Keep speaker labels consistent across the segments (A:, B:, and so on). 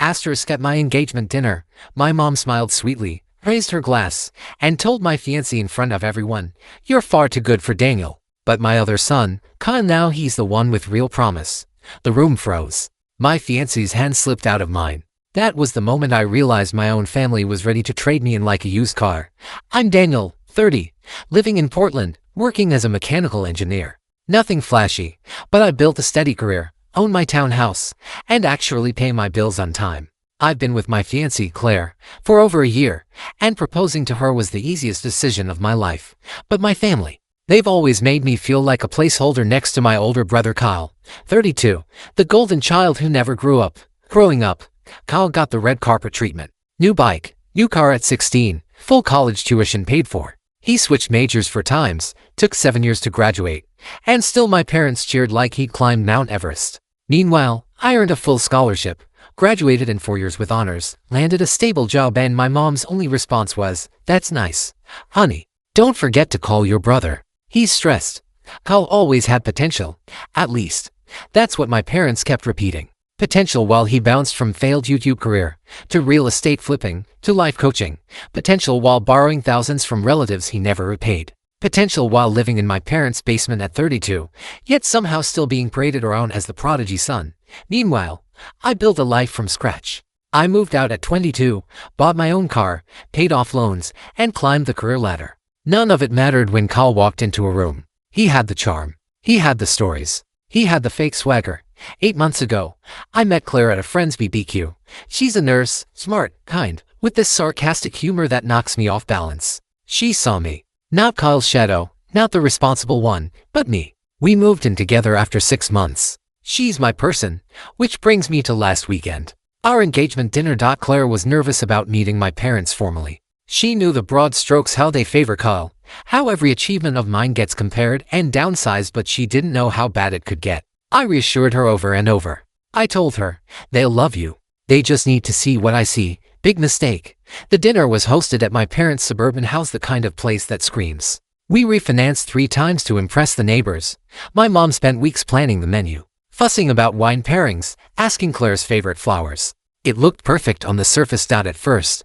A: At my engagement dinner, my mom smiled sweetly, raised her glass, and told my fiancé in front of everyone, "You're far too good for Daniel." But my other son, Kyle, now he's the one with real promise. The room froze. My fiancé's hand slipped out of mine. That was the moment I realized my own family was ready to trade me in like a used car. I'm Daniel, 30, living in Portland, working as a mechanical engineer. Nothing flashy, but I built a steady career, own my townhouse, and actually pay my bills on time. I've been with my fiancée, Claire, for over a year, and proposing to her was the easiest decision of my life. But my family, they've always made me feel like a placeholder next to my older brother Kyle, 32, the golden child who never grew up. Growing up, Kyle got the red carpet treatment. New bike, new car at 16, full college tuition paid for. He switched majors 4 times, took 7 years to graduate, and still my parents cheered like he'd climbed Mount Everest. Meanwhile, I earned a full scholarship, graduated in 4 years with honors, landed a stable job, and my mom's only response was, "That's nice. Honey, don't forget to call your brother. He's stressed." Kyle always had potential, at least. That's what my parents kept repeating. Potential while he bounced from failed YouTube career, to real estate flipping, to life coaching. Potential while borrowing thousands from relatives he never repaid. Potential while living in my parents' basement at 32, yet somehow still being paraded around as the prodigy son. Meanwhile, I built a life from scratch. I moved out at 22, bought my own car, paid off loans, and climbed the career ladder. None of it mattered when Kyle walked into a room. He had the charm. He had the stories. He had the fake swagger. 8 months ago, I met Claire at a friend's BBQ. She's a nurse, smart, kind, with this sarcastic humor that knocks me off balance. She saw me. Not Kyle's shadow, not the responsible one, but me. We moved in together after 6 months. She's my person, which brings me to last weekend. Our engagement dinner. Claire was nervous about meeting my parents formally. She knew the broad strokes, how they favor Kyle, how every achievement of mine gets compared and downsized, but she didn't know how bad it could get. I reassured her over and over. I told her, "They'll love you. They just need to see what I see." Big mistake. The dinner was hosted at my parents' suburban house, the kind of place that screams. We refinanced 3 times to impress the neighbors. My mom spent weeks planning the menu, fussing about wine pairings, asking Claire's favorite flowers. It looked perfect on the surface. At first,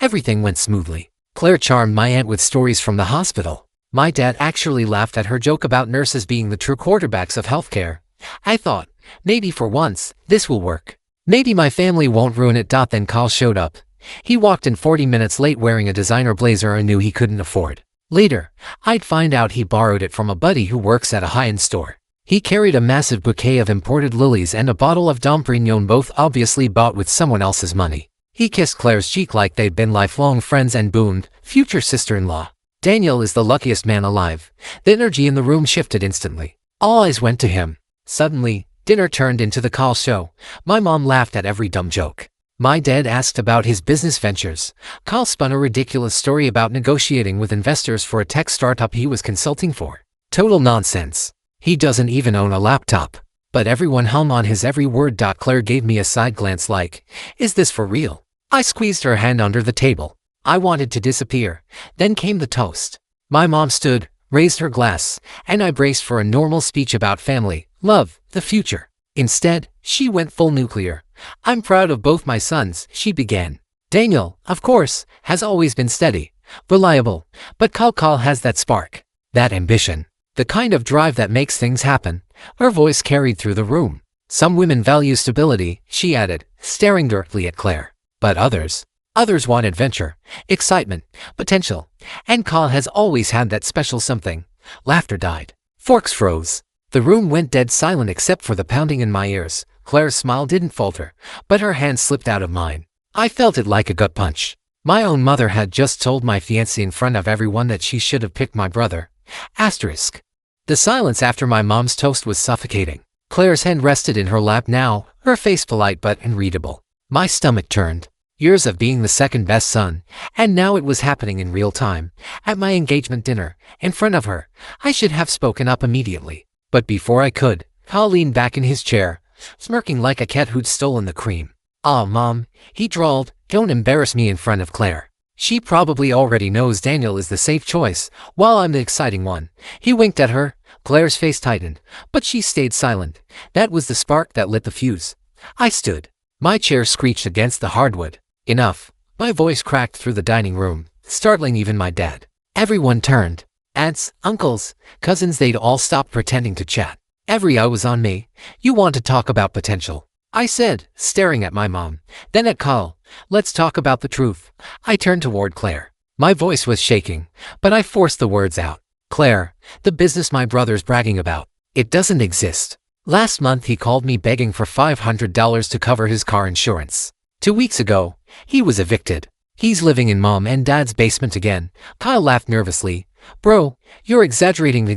A: everything went smoothly. Claire charmed my aunt with stories from the hospital. My dad actually laughed at her joke about nurses being the true quarterbacks of healthcare. I thought, maybe for once, this will work. Maybe my family won't ruin it. Then Kyle showed up. He walked in 40 minutes late wearing a designer blazer I knew he couldn't afford. Later, I'd find out he borrowed it from a buddy who works at a high-end store. He carried a massive bouquet of imported lilies and a bottle of Dom Perignon, both obviously bought with someone else's money. He kissed Claire's cheek like they'd been lifelong friends and boomed, "Future sister-in-law. Daniel is the luckiest man alive." The energy in the room shifted instantly. All eyes went to him. Suddenly, dinner turned into the Kyle show. My mom laughed at every dumb joke. My dad asked about his business ventures. Kyle spun a ridiculous story about negotiating with investors for a tech startup he was consulting for. Total nonsense. He doesn't even own a laptop. But everyone hung on his every word. Claire gave me a side glance like, "Is this for real?" I squeezed her hand under the table. I wanted to disappear. Then came the toast. My mom stood, raised her glass, and I braced for a normal speech about family, love, the future. Instead, she went full nuclear. "I'm proud of both my sons," she began. "Daniel, of course, has always been steady, reliable, but Kyle has that spark, that ambition, the kind of drive that makes things happen." Her voice carried through the room. "Some women value stability," she added, staring directly at Claire. "But others want adventure, excitement, potential. And Kyle has always had that special something." Laughter died. Forks froze. The room went dead silent except for the pounding in my ears. Claire's smile didn't falter, but her hand slipped out of mine. I felt it like a gut punch. My own mother had just told my fiancé in front of everyone that she should have picked my brother. Asterisk. The silence after my mom's toast was suffocating. Claire's hand rested in her lap now, her face polite but unreadable. My stomach turned. Years of being the second best son, and now it was happening in real time. At my engagement dinner, in front of her, I should have spoken up immediately. But before I could, Kyle leaned back in his chair, smirking like a cat who'd stolen the cream. "Ah, Mom," he drawled, "don't embarrass me in front of Claire. She probably already knows Daniel is the safe choice, while I'm the exciting one." He winked at her. Claire's face tightened, but she stayed silent. That was the spark that lit the fuse. I stood. My chair screeched against the hardwood. Enough. My voice cracked through the dining room, startling even my dad. Everyone turned. Aunts, uncles, cousins, they'd all stopped pretending to chat. Every eye was on me. You want to talk about potential? I said, staring at my mom. Then at Carl. Let's talk about the truth. I turned toward Claire. My voice was shaking, but I forced the words out. Claire, the business my brother's bragging about, it doesn't exist. Last month he called me begging for $500 to cover his car insurance. 2 weeks ago, he was evicted. He's living in mom and dad's basement again. Kyle laughed nervously. Bro, you're exaggerating.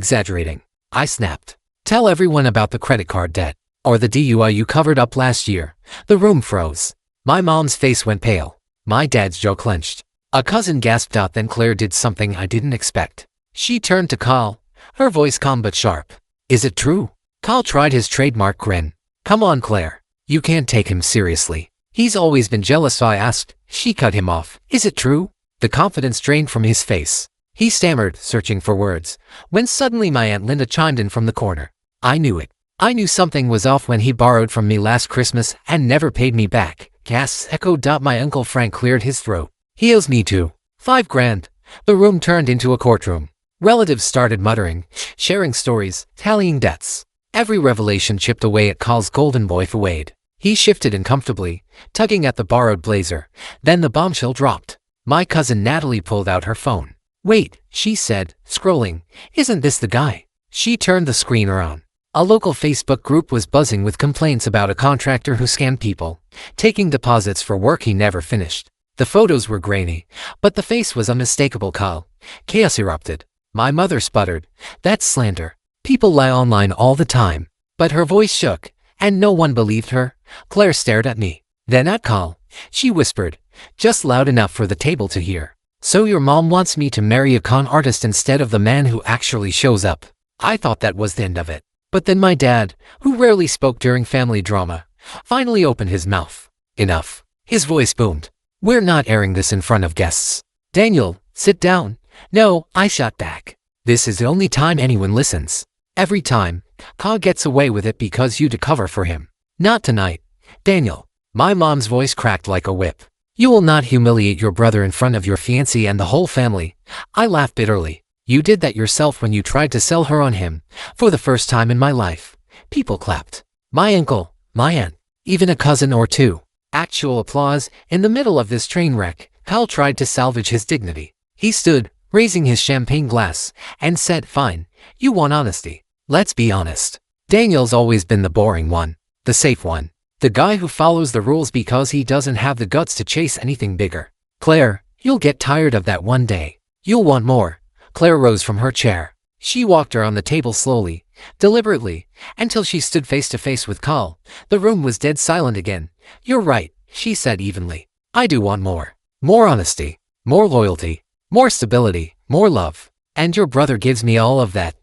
A: I snapped. Tell everyone about the credit card debt, or the DUI you covered up last year. The room froze. My mom's face went pale. My dad's jaw clenched. A cousin gasped out, then Claire did something I didn't expect. She turned to Kyle, her voice calm but sharp. Is it true? Kyle tried his trademark grin. Come on, Claire. You can't take him seriously. He's always been jealous, so I asked. She cut him off. Is it true? The confidence drained from his face. He stammered, searching for words, when suddenly my Aunt Linda chimed in from the corner. I knew it. I knew something was off when he borrowed from me last Christmas and never paid me back. Gasps echoed. My Uncle Frank cleared his throat. He owes me too. $5,000. The room turned into a courtroom. Relatives started muttering, sharing stories, tallying debts. Every revelation chipped away at Carl's golden boy for Wade. He shifted uncomfortably, tugging at the borrowed blazer. Then the bombshell dropped. My cousin Natalie pulled out her phone. Wait, she said, scrolling. Isn't this the guy? She turned the screen around. A local Facebook group was buzzing with complaints about a contractor who scammed people, taking deposits for work he never finished. The photos were grainy, but the face was unmistakable. Kyle. Chaos erupted. My mother sputtered. That's slander. People lie online all the time. But her voice shook, and no one believed her. Claire stared at me, then at Kyle. She whispered, just loud enough for the table to hear. So your mom wants me to marry a con artist instead of the man who actually shows up. I thought that was the end of it. But then my dad, who rarely spoke during family drama, finally opened his mouth. Enough. His voice boomed. We're not airing this in front of guests. Daniel, sit down. No, I shot back. This is the only time anyone listens. Every time, Kyle gets away with it because you cover for him. Not tonight. Daniel. My mom's voice cracked like a whip. You will not humiliate your brother in front of your fiancé and the whole family. I laughed bitterly. You did that yourself when you tried to sell her on him. For the first time in my life. People clapped. My uncle, my aunt, even a cousin or two. Actual applause. In the middle of this train wreck, Kyle tried to salvage his dignity. He stood, raising his champagne glass, and said, fine, you want honesty. Let's be honest. Daniel's always been the boring one. The safe one. The guy who follows the rules because he doesn't have the guts to chase anything bigger. Claire, you'll get tired of that one day. You'll want more. Claire rose from her chair. She walked around the table slowly, deliberately, until she stood face to face with Kyle. The room was dead silent again. You're right, she said evenly. I do want more. More honesty. More loyalty. More stability. More love. And your brother gives me all of that.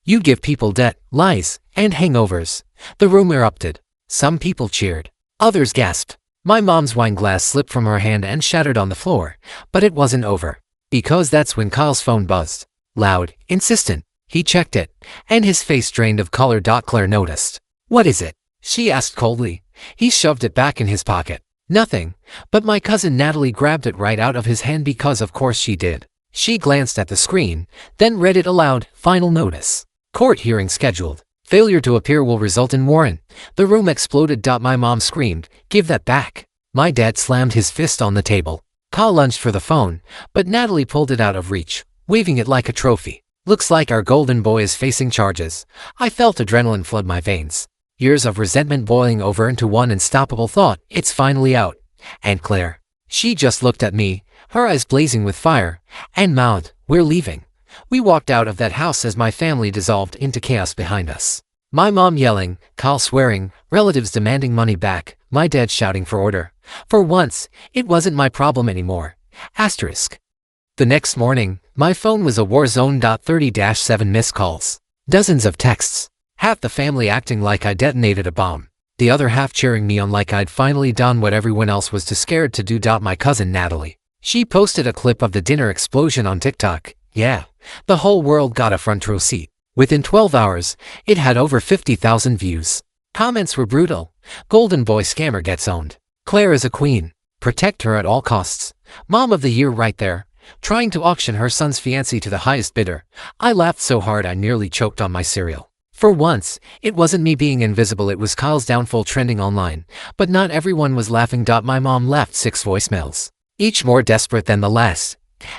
A: You give people debt, lies, and hangovers. The room erupted. Some people cheered. Others gasped. My mom's wine glass slipped from her hand and shattered on the floor. But it wasn't over. Because that's when Kyle's phone buzzed. Loud, insistent. He checked it, and his face drained of color. Claire noticed. What is it? She asked coldly. He shoved it back in his pocket. Nothing. But my cousin Natalie grabbed it right out of his hand because of course she did. She glanced at the screen, then read it aloud. Final notice. Court hearing scheduled. Failure to appear will result in warrant. The room exploded. My mom screamed, give that back. My dad slammed his fist on the table. Kyle lunged for the phone, but Natalie pulled it out of reach, waving it like a trophy. Looks like our golden boy is facing charges. I felt adrenaline flood my veins. Years of resentment boiling over into one unstoppable thought. It's finally out. And Claire. She just looked at me, her eyes blazing with fire, and mouthed, we're leaving. We walked out of that house as my family dissolved into chaos behind us. My mom yelling, Kyle swearing, relatives demanding money back, my dad shouting for order. For once, it wasn't my problem anymore. Asterisk. The next morning, my phone was a war zone. 30-7 missed calls. Dozens of texts. Half the family acting like I detonated a bomb. The other half cheering me on like I'd finally done what everyone else was too scared to do. My cousin Natalie. She posted a clip of the dinner explosion on TikTok. Yeah, the whole world got a front row seat. Within 12 hours, it had over 50,000 views. Comments were brutal. Golden boy scammer gets owned. Claire is a queen. Protect her at all costs. Mom of the year right there. Trying to auction her son's fiancé to the highest bidder. I laughed so hard I nearly choked on my cereal. For once, it wasn't me being invisible, it was Kyle's downfall trending online. But not everyone was laughing. My mom left 6 voicemails, each more desperate than the last.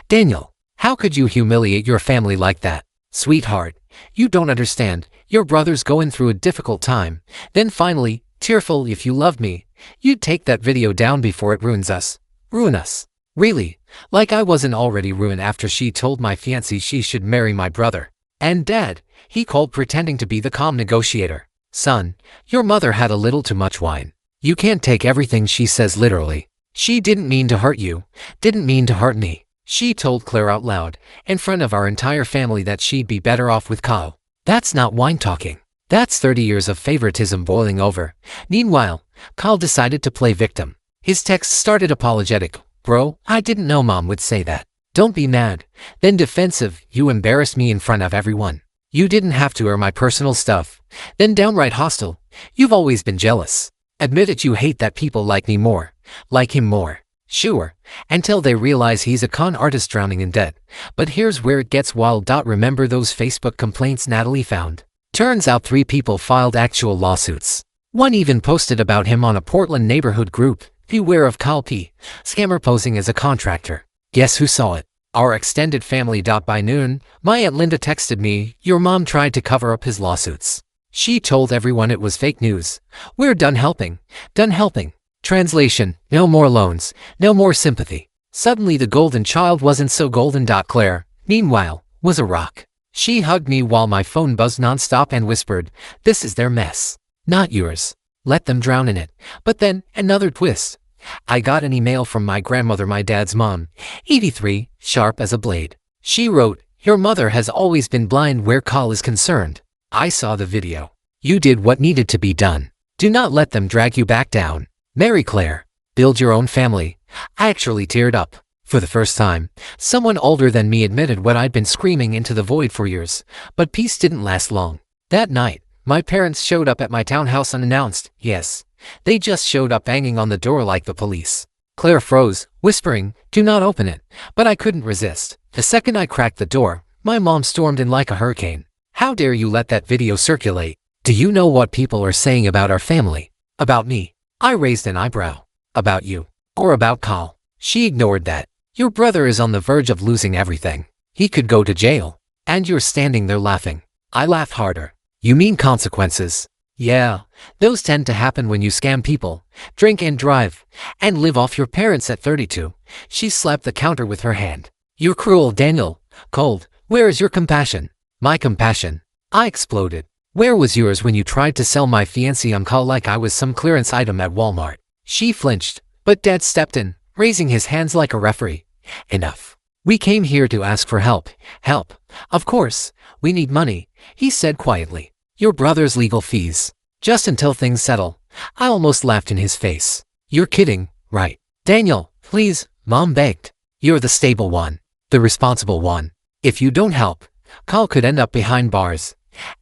A: Daniel, how could you humiliate your family like that? Sweetheart, you don't understand. Your brother's going through a difficult time. Then finally, tearful, if you loved me, you'd take that video down before it ruins us. Ruin us. Really? Like I wasn't already ruined after she told my fiancé she should marry my brother. And Dad, he called pretending to be the calm negotiator. Son, your mother had a little too much wine. You can't take everything she says literally. She didn't mean to hurt you. Didn't mean to hurt me. She told Claire out loud, in front of our entire family, that she'd be better off with Kyle. That's not wine talking. That's 30 years of favoritism boiling over. Meanwhile, Kyle decided to play victim. His text started apologetic. Bro, I didn't know Mom would say that. Don't be mad. Then defensive, you embarrassed me in front of everyone. You didn't have to air my personal stuff. Then downright hostile. You've always been jealous. Admit it, you hate that people like me more. Like him more. Sure, until they realize he's a con artist drowning in debt. But here's where it gets wild. Remember those Facebook complaints Natalie found? Turns out 3 people filed actual lawsuits. One even posted about him on a Portland neighborhood group. Beware of Kyle P. Scammer posing as a contractor. Guess who saw it? Our extended family. By noon, my Aunt Linda texted me, your mom tried to cover up his lawsuits. She told everyone it was fake news. We're done helping. Done helping. Translation, no more loans, no more sympathy. Suddenly the golden child wasn't so golden. Claire, meanwhile, was a rock. She hugged me while my phone buzzed nonstop and whispered, this is their mess, not yours. Let them drown in it. But then, another twist. I got an email from my grandmother, my dad's mom, 83, sharp as a blade. She wrote, your mother has always been blind where Kyle is concerned. I saw the video. You did what needed to be done. Do not let them drag you back down. Marry Claire. Build your own family. I actually teared up. For the first time, someone older than me admitted what I'd been screaming into the void for years. But peace didn't last long. That night, my parents showed up at my townhouse unannounced. Yes, they just showed up banging on the door like the police. Claire froze, whispering, do not open it. But I couldn't resist. The second I cracked the door, my mom stormed in like a hurricane. How dare you let that video circulate? Do you know what people are saying about our family? About me? I raised an eyebrow. About you. Or about Kyle. She ignored that. Your brother is on the verge of losing everything. He could go to jail. And you're standing there laughing. I laughed harder. You mean consequences? Yeah, those tend to happen when you scam people, drink and drive, and live off your parents at 32. She slapped the counter with her hand. You're cruel, Daniel. Cold. Where is your compassion? My compassion. I exploded. Where was yours when you tried to sell my fiancé on Kyle like I was some clearance item at Walmart? She flinched, but Dad stepped in, raising his hands like a referee. Enough. We came here to ask for help. Help. Of course. We need money, he said quietly. Your brother's legal fees. Just until things settle. I almost laughed in his face. You're kidding, right? Daniel, please, Mom begged. You're the stable one. The responsible one. If you don't help, Kyle could end up behind bars.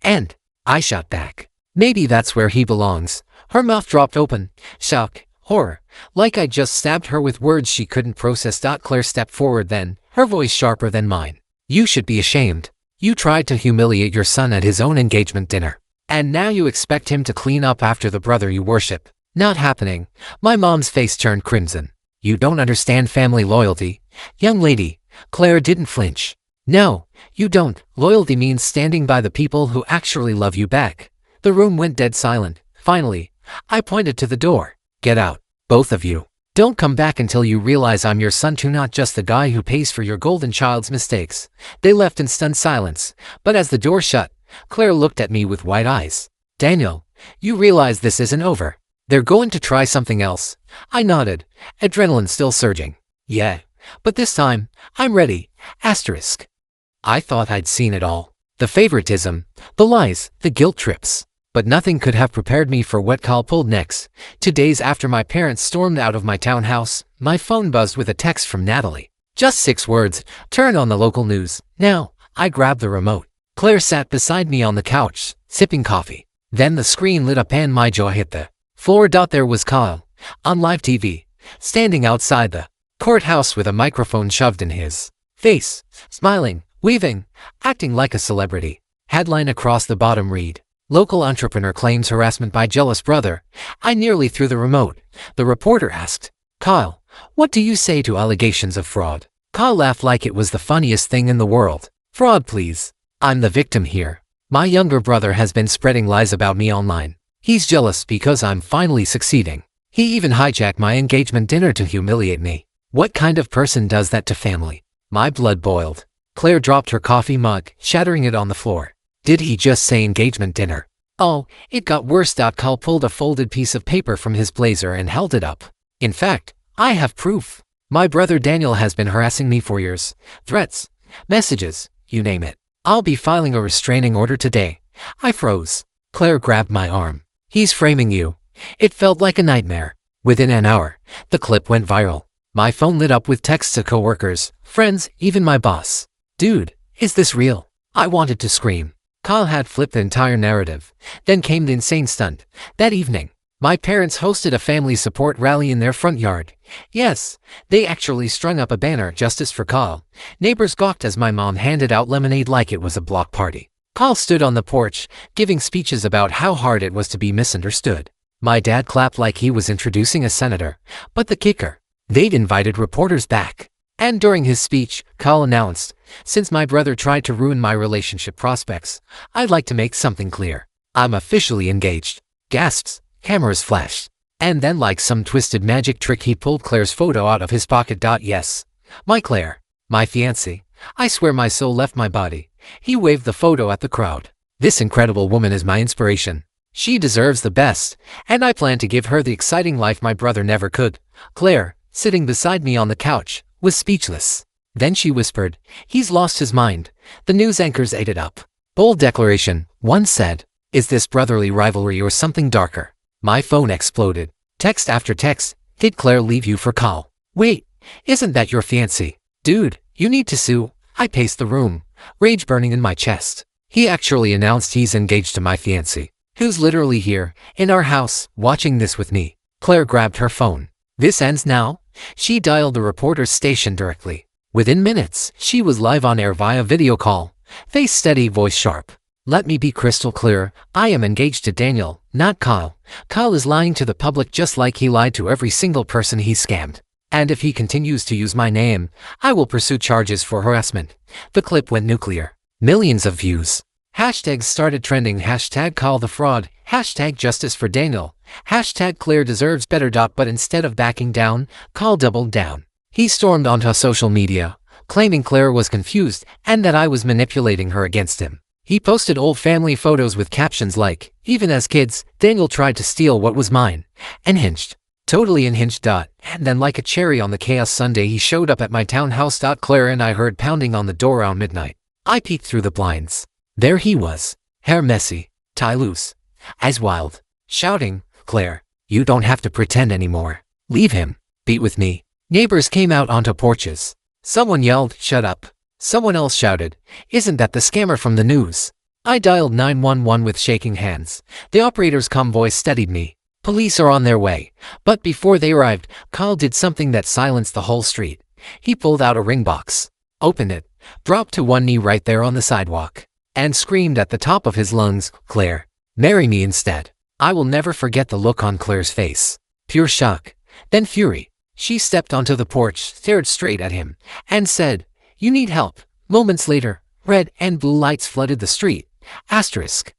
A: And I shot back. Maybe that's where he belongs. Her mouth dropped open. Shock. Horror. Like I just stabbed her with words she couldn't process. Claire stepped forward then, her voice sharper than mine. You should be ashamed. You tried to humiliate your son at his own engagement dinner. And now you expect him to clean up after the brother you worship. Not happening. My mom's face turned crimson. You don't understand family loyalty. Young lady. Claire didn't flinch. No, you don't. Loyalty means standing by the people who actually love you back. The room went dead silent. Finally, I pointed to the door. Get out, both of you. Don't come back until you realize I'm your son too, not just the guy who pays for your golden child's mistakes. They left in stunned silence, but as the door shut, Claire looked at me with wide eyes. Daniel, you realize this isn't over. They're going to try something else. I nodded, adrenaline still surging. Yeah, but this time, I'm ready. Asterisk. I thought I'd seen it all. The favoritism, the lies, the guilt trips. But nothing could have prepared me for what Kyle pulled next. 2 days after my parents stormed out of my townhouse, my phone buzzed with a text from Natalie. Just 6 words, turn on the local news. Now, I grabbed the remote. Claire sat beside me on the couch, sipping coffee. Then the screen lit up and my jaw hit the Floor. There was Kyle, on live TV, standing outside the courthouse with a microphone shoved in his face, smiling, waving, acting like a celebrity. Headline across the bottom read, "Local entrepreneur claims harassment by jealous brother." I nearly threw the remote. The reporter asked, "Kyle, what do you say to allegations of fraud?" Kyle laughed like it was the funniest thing in the world. "Fraud, please. I'm the victim here. My younger brother has been spreading lies about me online. He's jealous because I'm finally succeeding. He even hijacked my engagement dinner to humiliate me. What kind of person does that to family?" My blood boiled. Claire dropped her coffee mug, shattering it on the floor. "Did he just say engagement dinner?" "Oh, it got worse." Kyle pulled a folded piece of paper from his blazer and held it up. "In fact, I have proof. My brother Daniel has been harassing me for years. Threats, messages, you name it. I'll be filing a restraining order today." I froze. Claire grabbed my arm. "He's framing you." It felt like a nightmare. Within an hour, the clip went viral. My phone lit up with texts to coworkers, friends, even my boss. "Dude, is this real?" I wanted to scream. Kyle had flipped the entire narrative. Then came the insane stunt. That evening, my parents hosted a family support rally in their front yard. Yes, they actually strung up a banner, "Justice for Kyle." Neighbors gawked as my mom handed out lemonade like it was a block party. Kyle stood on the porch, giving speeches about how hard it was to be misunderstood. My dad clapped like he was introducing a senator. But the kicker, they'd invited reporters back. And during his speech, Kyle announced, "Since my brother tried to ruin my relationship prospects, I'd like to make something clear. I'm officially engaged." Gasps, cameras flashed. And then, like some twisted magic trick, he pulled Claire's photo out of his pocket. "Yes, my Claire, my fiancée. I swear my soul left my body." He waved the photo at the crowd. "This incredible woman is my inspiration. She deserves the best, and I plan to give her the exciting life my brother never could." Claire, sitting beside me on the couch, was speechless. Then she whispered, "He's lost his mind." The news anchors ate it up. "Bold declaration," one said. "Is this brotherly rivalry or something darker?" My phone exploded. Text after text. "Did Claire leave you for Kyle? Wait, isn't that your fiancé? Dude, you need to sue." I paced the room, rage burning in my chest. He actually announced he's engaged to my fiancé, who's literally here, in our house, watching this with me. Claire grabbed her phone. "This ends now?" She dialed the reporter's station directly. Within minutes, she was live on air via video call. Face steady, voice sharp. "Let me be crystal clear. I am engaged to Daniel, not Kyle. Kyle is lying to the public just like he lied to every single person he scammed. And if he continues to use my name, I will pursue charges for harassment." The clip went nuclear. Millions of views. Hashtags started trending. #Kyle the fraud. #Justice for Daniel. #Claire deserves better. But instead of backing down, Kyle doubled down. He stormed onto social media, claiming Claire was confused and that I was manipulating her against him. He posted old family photos with captions like, "Even as kids, Daniel tried to steal what was mine." Unhinged. Totally unhinged. And then, like a cherry on the chaos sundae, he showed up at my townhouse. Claire and I heard pounding on the door around midnight. I peeked through the blinds. There he was, hair messy, tie loose, eyes wild, shouting, "Claire, you don't have to pretend anymore. Leave him. Be with me." Neighbors came out onto porches. Someone yelled, "Shut up." Someone else shouted, "Isn't that the scammer from the news?" I dialed 911 with shaking hands. The operator's calm voice steadied me. "Police are on their way." But before they arrived, Kyle did something that silenced the whole street. He pulled out a ring box, opened it, dropped to one knee right there on the sidewalk, and screamed at the top of his lungs, "Claire, marry me instead." I will never forget the look on Claire's face. Pure shock, then fury. She stepped onto the porch, stared straight at him, and said, "You need help." Moments later, red and blue lights flooded the street. Asterisk.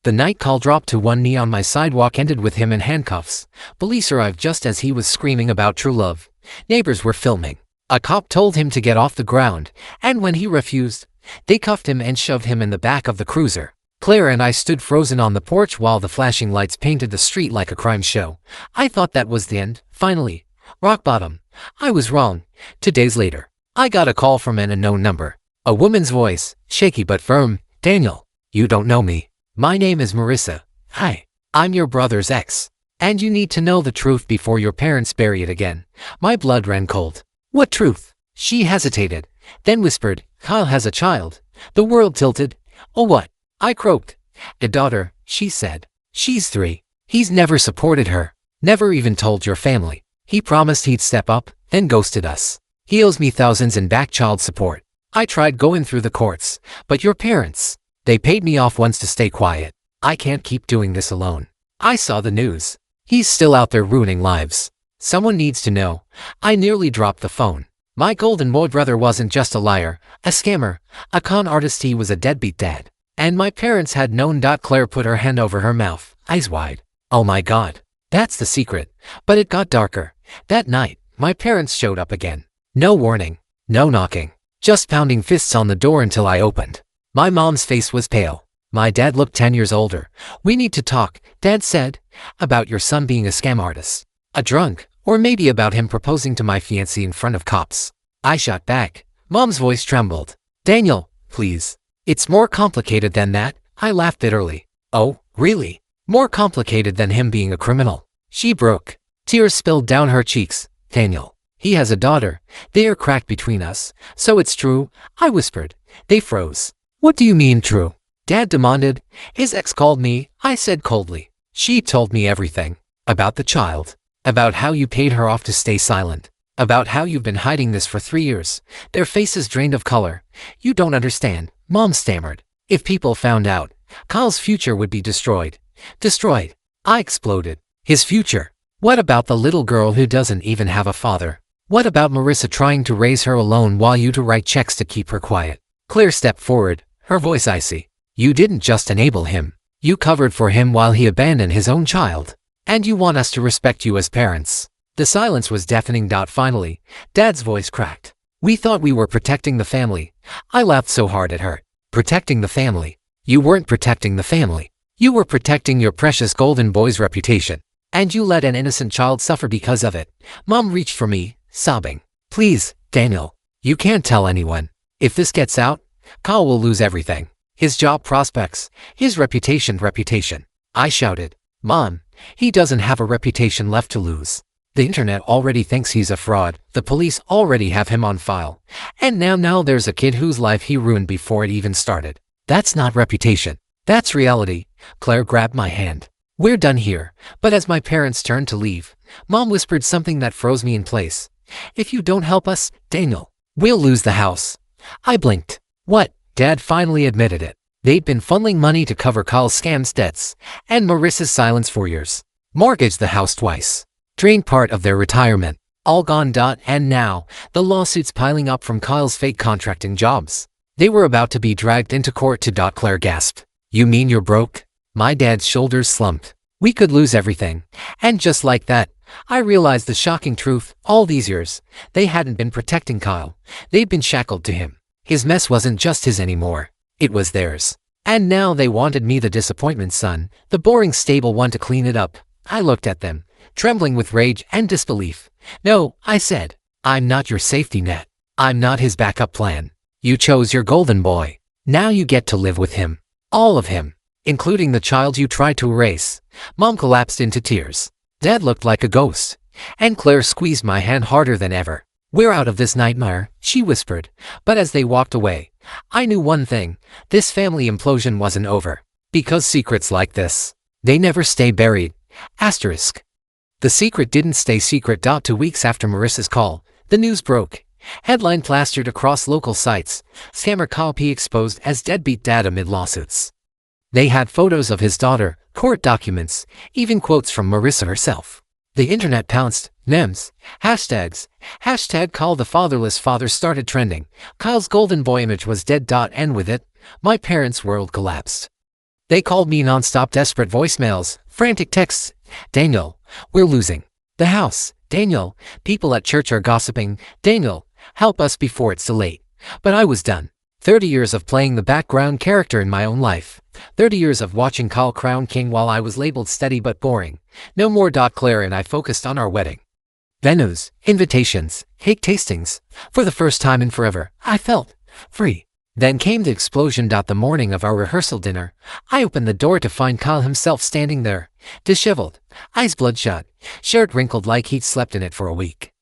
A: The night Kyle dropped to one knee on my sidewalk ended with him in handcuffs. Police arrived just as he was screaming about true love. Neighbors were filming. A cop told him to get off the ground, and when he refused, they cuffed him and shoved him in the back of the cruiser. Claire and I stood frozen on the porch while the flashing lights painted the street like a crime show. I thought that was the end, finally. Rock bottom. I was wrong. 2 days later, I got a call from an unknown number. A woman's voice, shaky but firm. "Daniel, you don't know me. My name is Marissa. Hi, I'm your brother's ex. And you need to know the truth before your parents bury it again." My blood ran cold. "What truth?" She hesitated, then whispered, "Kyle has a child." The world tilted. "Oh, what?" I croaked. "A daughter," she said. "She's 3. He's never supported her. Never even told your family. He promised he'd step up, then ghosted us. He owes me thousands in back child support. I tried going through the courts, but your parents, they paid me off once to stay quiet. I can't keep doing this alone. I saw the news. He's still out there ruining lives. Someone needs to know. I nearly dropped the phone. My golden boy brother wasn't just a liar, a scammer, a con artist, he was a deadbeat dad. And my parents had known. Claire put her hand over her mouth, eyes wide. Oh my God. That's the secret. But it got darker. That night, my parents showed up again. No warning. No knocking. Just pounding fists on the door until I opened. My mom's face was pale. My dad looked 10 years older. We need to talk, Dad said. About your son being a scam artist. A drunk. Or maybe about him proposing to my fiancée in front of cops. I shot back. Mom's voice trembled. Daniel, please. It's more complicated than that. I laughed bitterly. Oh, really? More complicated than him being a criminal? She broke. Tears spilled down her cheeks. Daniel. He has a daughter. They are cracked between us. So it's true, I whispered. They froze. What do you mean true? Dad demanded. His ex called me, I said coldly. She told me everything. About the child. About how you paid her off to stay silent. About how you've been hiding this for 3 years. Their faces drained of color. You don't understand, Mom stammered. If people found out, Kyle's future would be destroyed. Destroyed. I exploded. His future. What about the little girl who doesn't even have a father? What about Marissa trying to raise her alone while you to write checks to keep her quiet? Claire stepped forward, her voice icy. You didn't just enable him. You covered for him while he abandoned his own child. And you want us to respect you as parents. The silence was deafening. Finally, Dad's voice cracked. We thought we were protecting the family. I laughed so hard it hurt. Protecting the family. You weren't protecting the family. You were protecting your precious golden boy's reputation. And you let an innocent child suffer because of it. Mom reached for me, sobbing. Please, Daniel. You can't tell anyone. If this gets out, Kyle will lose everything. His job prospects. His reputation. I shouted. Mom, he doesn't have a reputation left to lose. The internet already thinks he's a fraud. The police already have him on file. And now there's a kid whose life he ruined before it even started. That's not reputation. That's reality. Claire grabbed my hand. We're done here. But as my parents turned to leave, Mom whispered something that froze me in place. If you don't help us, Daniel, we'll lose the house. I blinked. What? Dad finally admitted it. They'd been funneling money to cover Kyle's scams debts, and Marissa's silence for years. Mortgaged the house twice. Drained part of their retirement. All gone. And now, the lawsuits piling up from Kyle's fake contracting jobs. They were about to be dragged into court. Claire gasped. You mean you're broke? My dad's shoulders slumped. We could lose everything. And just like that, I realized the shocking truth. All these years, they hadn't been protecting Kyle. They'd been shackled to him. His mess wasn't just his anymore. It was theirs. And now they wanted me, the disappointment son, the boring stable one, to clean it up. I looked at them, trembling with rage and disbelief. No, I said. I'm not your safety net. I'm not his backup plan. You chose your golden boy. Now you get to live with him. All of him. Including the child you tried to erase. Mom collapsed into tears. Dad looked like a ghost. And Claire squeezed my hand harder than ever. We're out of this nightmare, she whispered. But as they walked away, I knew one thing. This family implosion wasn't over. Because secrets like this, they never stay buried. Asterisk. The secret didn't stay secret. 2 weeks after Marissa's call, the news broke. Headline plastered across local sites. Scammer Kyle P. exposed as deadbeat dad amid lawsuits. They had photos of his daughter, court documents, even quotes from Marissa herself. The internet pounced. Memes, hashtags, #Kyle the fatherless father started trending. Kyle's golden boy image was dead. And with it, my parents' world collapsed. They called me nonstop, desperate voicemails, frantic texts. Daniel, we're losing the house. Daniel, people at church are gossiping. Daniel, help us before it's too late. But I was done. 30 years of playing the background character in my own life. 30 years of watching Kyle crown king while I was labeled steady but boring. No more. Claire and I focused on our wedding. Venues, invitations, cake tastings. For the first time in forever, I felt free. Then came the explosion. The morning of our rehearsal dinner, I opened the door to find Kyle himself standing there, disheveled, eyes bloodshot, shirt wrinkled like he'd slept in it for a week.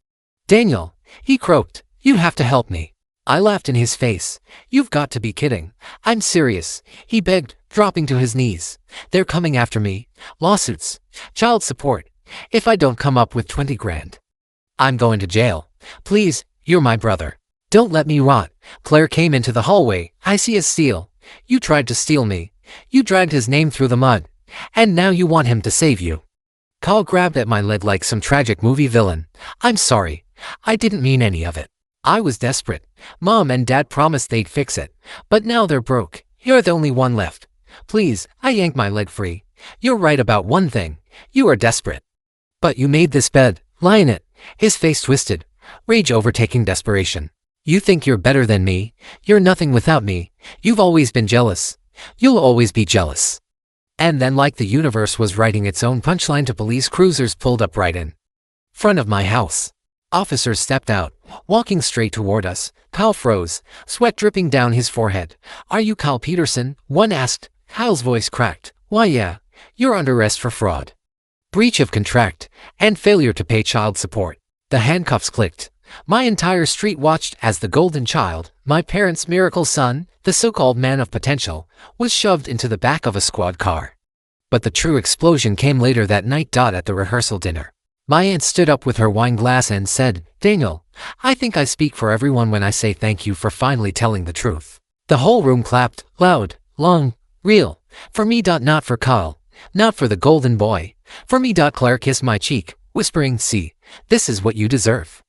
A: Daniel, he croaked, you have to help me. I laughed in his face. You've got to be kidding. I'm serious, he begged, dropping to his knees. They're coming after me. Lawsuits. Child support. If I don't come up with 20 grand. I'm going to jail. Please, you're my brother. Don't let me rot. Claire came into the hallway. I see his steal. You tried to steal me. You dragged his name through the mud. And now you want him to save you. Kyle grabbed at my leg like some tragic movie villain. I'm sorry. I didn't mean any of it. I was desperate. Mom and Dad promised they'd fix it. But now they're broke. You're the only one left. Please, I yanked my leg free. You're right about one thing. You are desperate. But you made this bed. Lie in it. His face twisted. Rage overtaking desperation. You think you're better than me. You're nothing without me. You've always been jealous. You'll always be jealous. And then, like the universe was writing its own punchline, to police cruisers pulled up right in front of my house. Officers stepped out, walking straight toward us. Kyle froze, sweat dripping down his forehead. Are you Kyle Peterson? One asked. Kyle's voice cracked. Why, yeah. You're under arrest for fraud, breach of contract, and failure to pay child support. The handcuffs clicked. My entire street watched as the golden child, my parents' miracle son, the so-called man of potential, was shoved into the back of a squad car. But the true explosion came later that night. At the rehearsal dinner. My aunt stood up with her wine glass and said, Daniel, I think I speak for everyone when I say thank you for finally telling the truth. The whole room clapped, loud, long, real. For me. Not for Kyle. Not for the golden boy. For me. Claire kissed my cheek, whispering, see, this is what you deserve.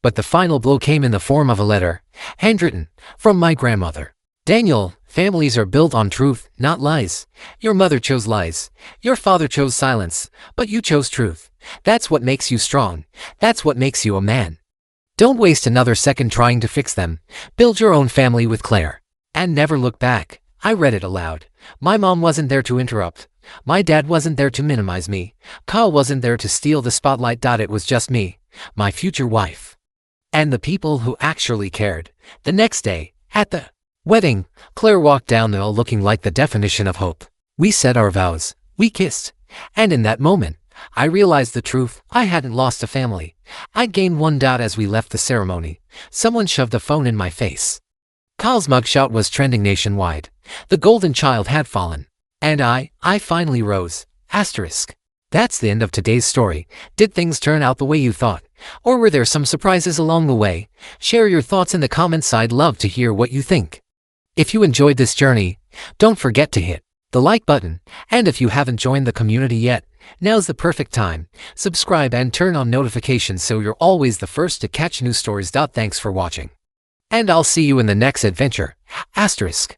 A: But the final blow came in the form of a letter, handwritten, from my grandmother. Daniel, families are built on truth, not lies. Your mother chose lies. Your father chose silence. But you chose truth. That's what makes you strong. That's what makes you a man. Don't waste another second trying to fix them. Build your own family with Claire. And never look back. I read it aloud. My mom wasn't there to interrupt. My dad wasn't there to minimize me. Kyle wasn't there to steal the spotlight. It was just me, my future wife, and the people who actually cared. The next day, at the wedding, Claire walked down the aisle looking like the definition of hope. We said our vows. We kissed. And in that moment, I realized the truth. I hadn't lost a family. I'd gained one. As we left the ceremony, someone shoved a phone in my face. Kyle's mugshot was trending nationwide. The golden child had fallen. And I finally rose. Asterisk. That's the end of today's story. Did things turn out the way you thought? Or were there some surprises along the way? Share your thoughts in the comments. I'd love to hear what you think. If you enjoyed this journey, don't forget to hit the like button. And if you haven't joined the community yet, now's the perfect time. Subscribe and turn on notifications so you're always the first to catch new stories. Thanks for watching. And I'll see you in the next adventure. Asterisk.